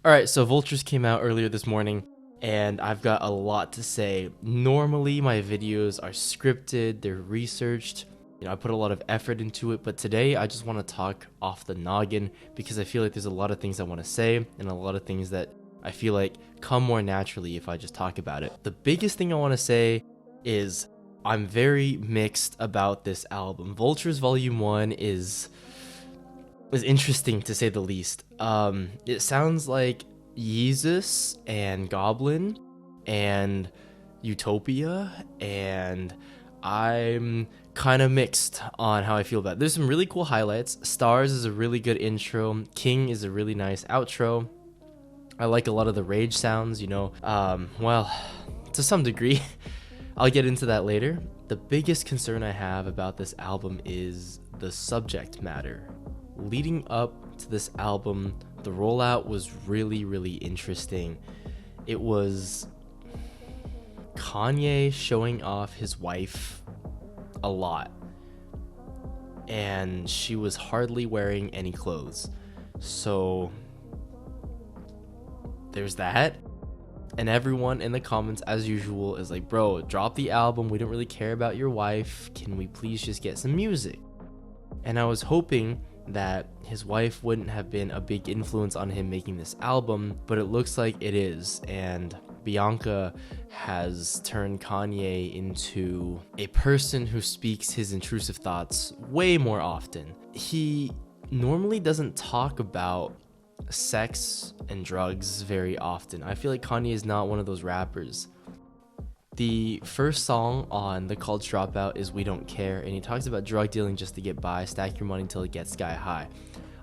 Alright, so Vultures came out earlier this morning, and I've got a lot to say. Normally, my videos are scripted, they're researched, I put a lot of effort into it, but today I just want to talk off the noggin because I feel like there's a lot of things I want to say and a lot of things that I feel like come more naturally if I just talk about it. The biggest thing I want to say is I'm very mixed about this album. Vultures Volume 1 is interesting to say the least. It sounds like Yeezus and Goblin and Utopia, and I'm kind of mixed on how I feel about it. There's some really cool highlights. Stars is a really good intro. King is a really nice outro. I like a lot of the rage sounds, well, to some degree. I'll get into that later. The biggest concern I have about this album is the subject matter. Leading up to this album, the rollout was really, really interesting. It was Kanye showing off his wife a lot, and she was hardly wearing any clothes. So there's that. And everyone in the comments, as usual, is like, bro, drop the album. We don't really care about your wife. Can we please just get some music? And I was hoping that his wife wouldn't have been a big influence on him making this album, but it looks like it is. And Bianca has turned Kanye into a person who speaks his intrusive thoughts way more often. He normally doesn't talk about sex and drugs very often. I feel like Kanye is not one of those rappers. The first song on the College Dropout is We Don't Care, and he talks about drug dealing just to get by, stack your money till it gets sky high.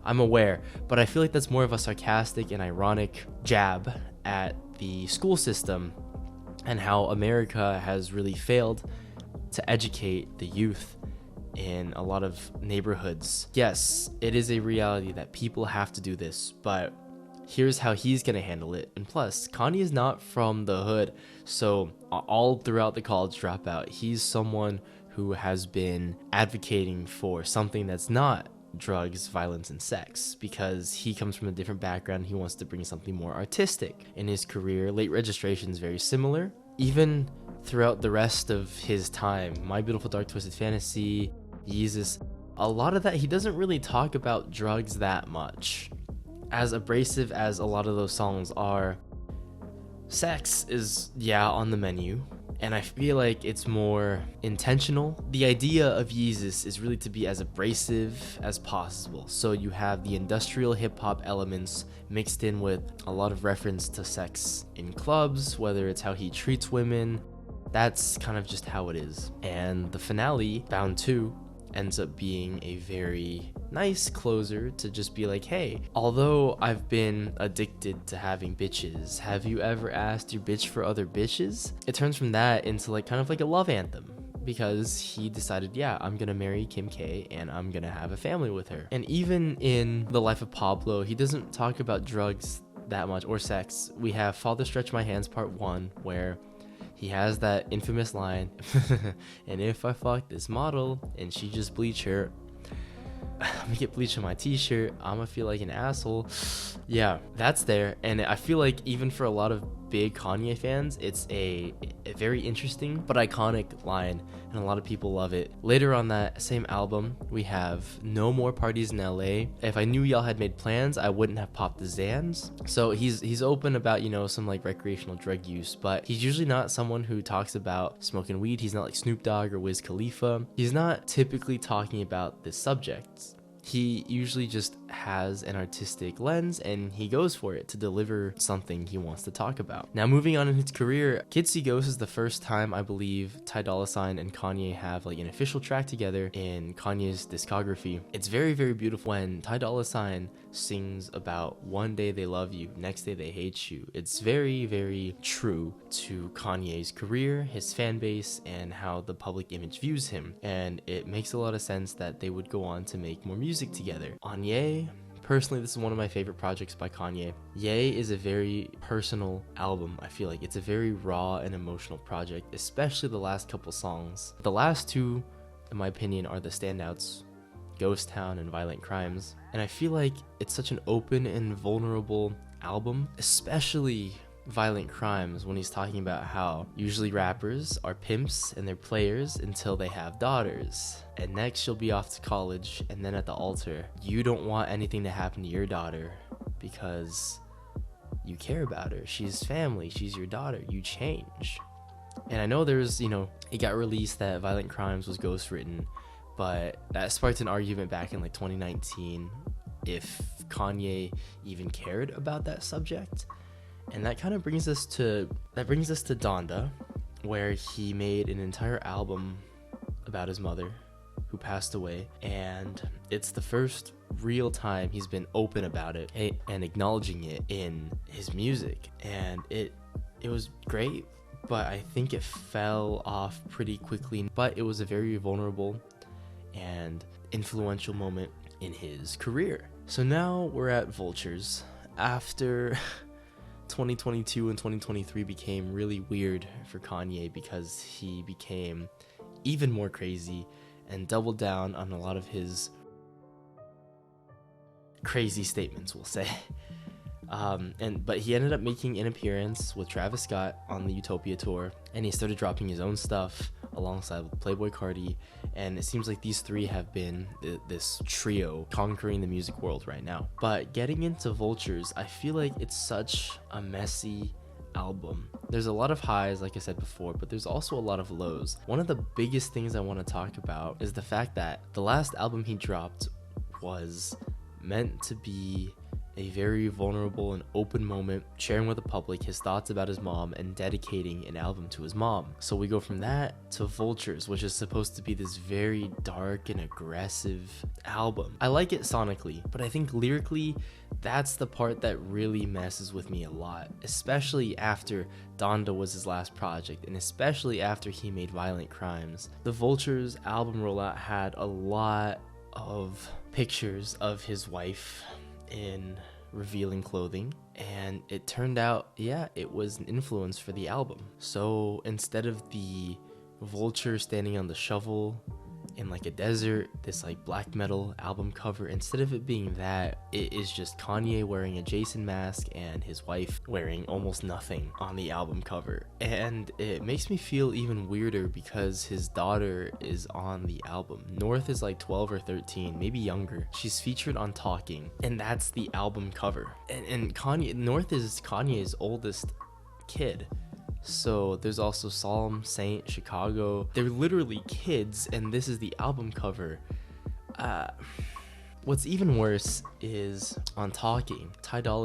I'm aware, but I feel like that's more of a sarcastic and ironic jab at the school system and how America has really failed to educate the youth in a lot of neighborhoods. Yes, it is a reality that people have to do this, but here's how he's gonna handle it. And plus, Kanye is not from the hood, so all throughout the College Dropout, he's someone who has been advocating for something that's not drugs, violence, and sex, because he comes from a different background. He wants to bring something more artistic in his career. Late Registration is very similar. Even throughout the rest of his time, My Beautiful Dark Twisted Fantasy, Yeezus, a lot of that, he doesn't really talk about drugs that much. As abrasive as a lot of those songs are, sex is, on the menu, and I feel like it's more intentional. The idea of Yeezus is really to be as abrasive as possible. So you have the industrial hip-hop elements mixed in with a lot of reference to sex in clubs, whether it's how he treats women. That's kind of just how it is. And the finale, Bound 2, ends up being a very nice closer to just be like, hey, although I've been addicted to having bitches, have you ever asked your bitch for other bitches? It turns from that into like kind of like a love anthem, because he decided, I'm gonna marry Kim K and I'm gonna have a family with her. And even in The Life of Pablo, he doesn't talk about drugs that much or sex. We have Father Stretch My Hands Part 1, where he has that infamous line, and if I fuck this model and she just bleach her, I'm gonna get bleach on my t-shirt, I'm gonna feel like an asshole. Yeah, that's there. And I feel like even for a lot of big Kanye fans, it's a very interesting but iconic line, and a lot of people love it. Later on that same album, we have No More Parties in LA. If I knew y'all had made plans, I wouldn't have popped the Zans. So he's open about, some like recreational drug use, but he's usually not someone who talks about smoking weed. He's not like Snoop Dogg or Wiz Khalifa. He's not typically talking about this subject. He usually just has an artistic lens, and he goes for it to deliver something he wants to talk about. Now, moving on in his career, Kids See Ghosts is the first time I believe Ty Dolla and Kanye have like an official track together in Kanye's discography. It's very, very beautiful when Ty Dolla sings about one day they love you, next day they hate you. It's very, very true to Kanye's career, his fan base, and how the public image views him. And it makes a lot of sense that they would go on to make more music together. On Ye, personally, this is one of my favorite projects by Kanye. Ye is a very personal album. I feel like it's a very raw and emotional project, especially the last couple songs. The last two, in my opinion, are the standouts. Ghost Town and Violent Crimes. And I feel like it's such an open and vulnerable album, especially Violent Crimes, when he's talking about how usually rappers are pimps and they're players until they have daughters, and next you'll be off to college, and then at the altar you don't want anything to happen to your daughter because you care about her. She's family, she's your daughter, you change. And I know there's, it got released that Violent Crimes was ghostwritten, but that sparked an argument back in like 2019 if Kanye even cared about that subject. And that kind of brings us to Donda, where he made an entire album about his mother who passed away, and it's the first real time he's been open about it and acknowledging it in his music. And it was great, but I think it fell off pretty quickly. But it was a very vulnerable and influential moment in his career. So now we're at Vultures. After 2022 and 2023 became really weird for Kanye because he became even more crazy and doubled down on a lot of his crazy statements, we'll say. But he ended up making an appearance with Travis Scott on the Utopia tour, and he started dropping his own stuff alongside with Playboi Carti, and it seems like these three have been this trio conquering the music world right now. But getting into Vultures, I feel like it's such a messy album. There's a lot of highs, like I said before, but there's also a lot of lows. One of the biggest things I want to talk about is the fact that the last album he dropped was meant to be a very vulnerable and open moment, sharing with the public his thoughts about his mom and dedicating an album to his mom. So we go from that to Vultures, which is supposed to be this very dark and aggressive album. I like it sonically, but I think lyrically, that's the part that really messes with me a lot, especially after Donda was his last project, and especially after he made Violent Crimes. The Vultures album rollout had a lot of pictures of his wife in revealing clothing, and it turned out, it was an influence for the album. So instead of the vulture standing on the shovel in like a desert, this like black metal album cover, instead of it being that, it is just Kanye wearing a Jason mask and his wife wearing almost nothing on the album cover. And it makes me feel even weirder because his daughter is on the album. North is like 12 or 13, maybe younger. She's featured on Talking, and that's the album cover. And North is Kanye's oldest kid. So there's also Psalm, Saint, Chicago. They're literally kids, and this is the album cover. What's even worse is on Talking, Ty Dolla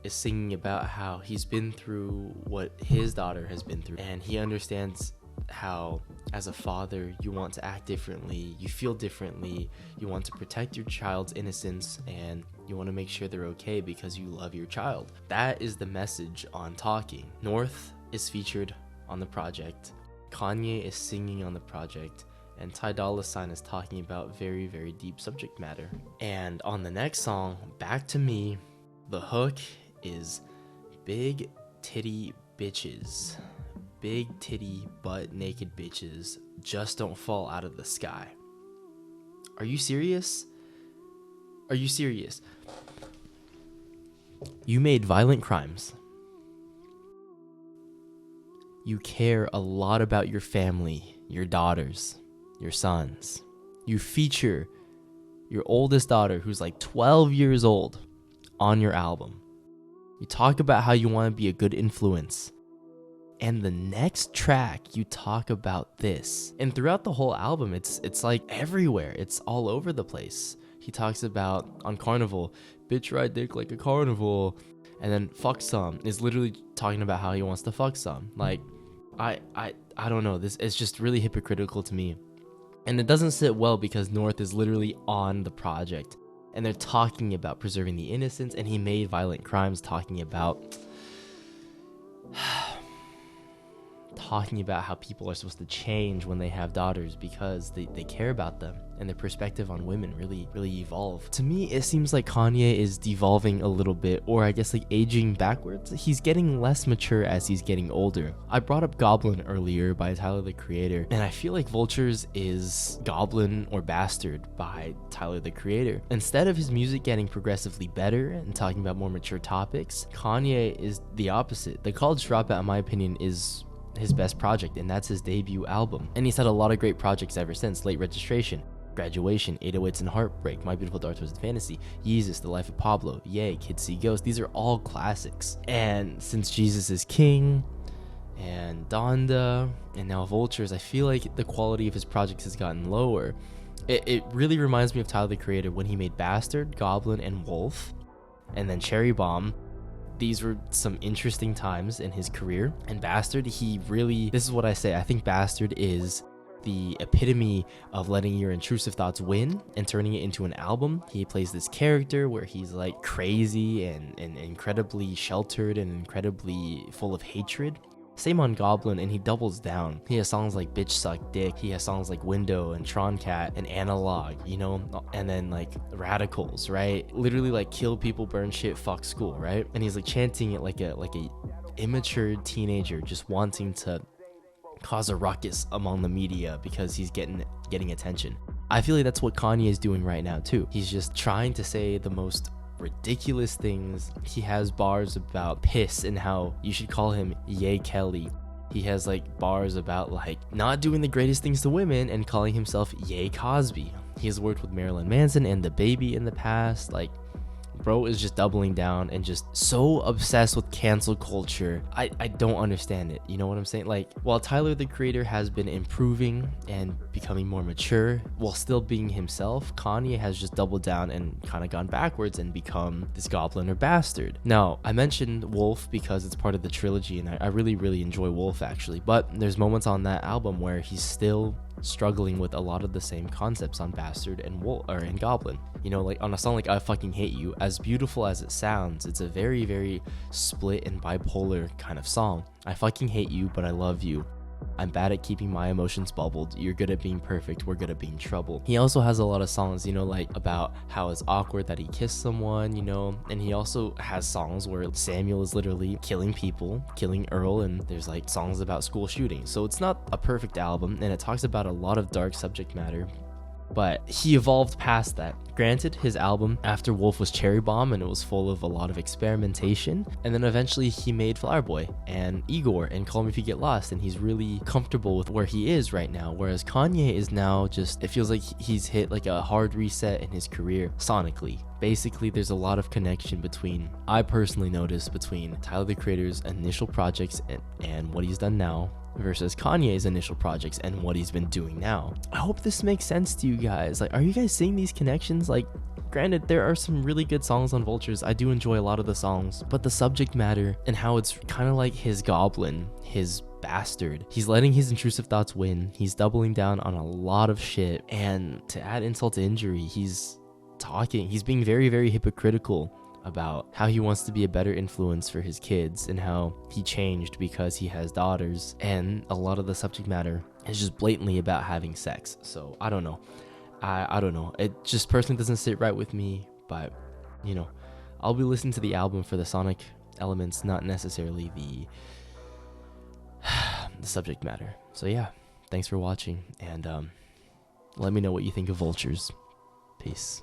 is singing about how he's been through what his daughter has been through, and he understands how as a father you want to act differently, you feel differently, you want to protect your child's innocence, and you want to make sure they're okay because you love your child. That is the message on Talking. North is featured on the project, Kanye is singing on the project, and Ty Dolla $ign is talking about very, very deep subject matter. And on the next song, Back to Me, the hook is big titty bitches. Big titty butt naked bitches just don't fall out of the sky. Are you serious? Are you serious? You made Violent Crimes. You care a lot about your family, your daughters, your sons. You feature your oldest daughter, who's like 12 years old, on your album. You talk about how you want to be a good influence. And the next track, you talk about this. And throughout the whole album, it's like everywhere. It's all over the place. He talks about, on Carnival, bitch ride dick like a carnival. And then fuck some is literally talking about how he wants to fuck some. Like, I don't know. This is just really hypocritical to me. And it doesn't sit well because North is literally on the project. And they're talking about preserving the innocence. And he made Violent Crimes talking about talking about how people are supposed to change when they have daughters because they care about them and their perspective on women really evolve. To me, it seems like Kanye is devolving a little bit, or I guess like aging backwards. He's getting less mature as he's getting older. I brought up Goblin earlier by Tyler the Creator, and I feel like Vultures is Goblin or Bastard by Tyler the Creator. Instead of his music getting progressively better and talking about more mature topics, Kanye is the opposite. The College Dropout, in my opinion, is his best project, and that's his debut album. And he's had a lot of great projects ever since. Late Registration, Graduation, 808s and Heartbreak, My Beautiful Dark Twisted Fantasy, Yeezus, The Life of Pablo, Yay, Kids See Ghosts. These are all classics. And since Jesus is King and Donda and now Vultures, I feel like the quality of his projects has gotten lower. It really reminds me of Tyler the Creator when he made Bastard, Goblin, and Wolf, and then Cherry Bomb. These were some interesting times in his career. And Bastard, this is what I say, I think Bastard is the epitome of letting your intrusive thoughts win and turning it into an album. He plays this character where he's like crazy and incredibly sheltered and incredibly full of hatred. Same on Goblin, and he doubles down. He has songs like Bitch Suck Dick, he has songs like Window and Tron Cat and Analog, you know, and then like Radicals, right? Literally like kill people, burn shit, fuck school, right? And he's like chanting it like a immature teenager just wanting to cause a ruckus among the media because he's getting attention. I feel like that's what Kanye is doing right now too. He's just trying to say the most ridiculous things. He has bars about piss and how you should call him Ye Kelly. He has like bars about like not doing the greatest things to women and calling himself Ye Cosby. He has worked with Marilyn Manson and Dababy in the past. Like, bro is just doubling down and just so obsessed with cancel culture. I don't understand it. You know what I'm saying? Like, while Tyler the Creator has been improving and becoming more mature while still being himself, Kanye has just doubled down and kind of gone backwards and become this Goblin or Bastard. Now, I mentioned Wolf because it's part of the trilogy, and I really enjoy Wolf actually, but there's moments on that album where he's still struggling with a lot of the same concepts on Bastard and Wolf or in Goblin. You know, like on a song like I Fucking Hate You, as beautiful as it sounds, it's a very split and bipolar kind of song. I fucking hate you, but I love you. I'm bad at keeping my emotions bubbled. You're good at being perfect. We're good at being trouble. He also has a lot of songs, you know, like about how it's awkward that he kissed someone, you know, and he also has songs where Samuel is literally killing people, killing Earl, and there's like songs about school shootings. So it's not a perfect album, and it talks about a lot of dark subject matter, but he evolved past that. Granted, his album after Wolf was Cherry Bomb, and it was full of a lot of experimentation, and then eventually he made Flower Boy and Igor and Call Me If You Get Lost, and he's really comfortable with where he is right now, whereas Kanye is now just, it feels like he's hit like a hard reset in his career sonically. Basically, there's a lot of connection between, I personally noticed, between Tyler the Creator's initial projects and what he's done now versus Kanye's initial projects and what he's been doing now. I hope this makes sense to you guys. Like, are you guys seeing these connections? Like, granted, there are some really good songs on Vultures. I do enjoy a lot of the songs, but the subject matter and how it's kind of like his Goblin, his Bastard. He's letting his intrusive thoughts win. He's doubling down on a lot of shit, and to add insult to injury, he's being very hypocritical about how he wants to be a better influence for his kids and how he changed because he has daughters, and a lot of the subject matter is just blatantly about having sex. So I don't know. I don't know. It just personally doesn't sit right with me, but you know, I'll be listening to the album for the sonic elements, not necessarily the subject matter. So yeah, thanks for watching, and let me know what you think of Vultures. Peace.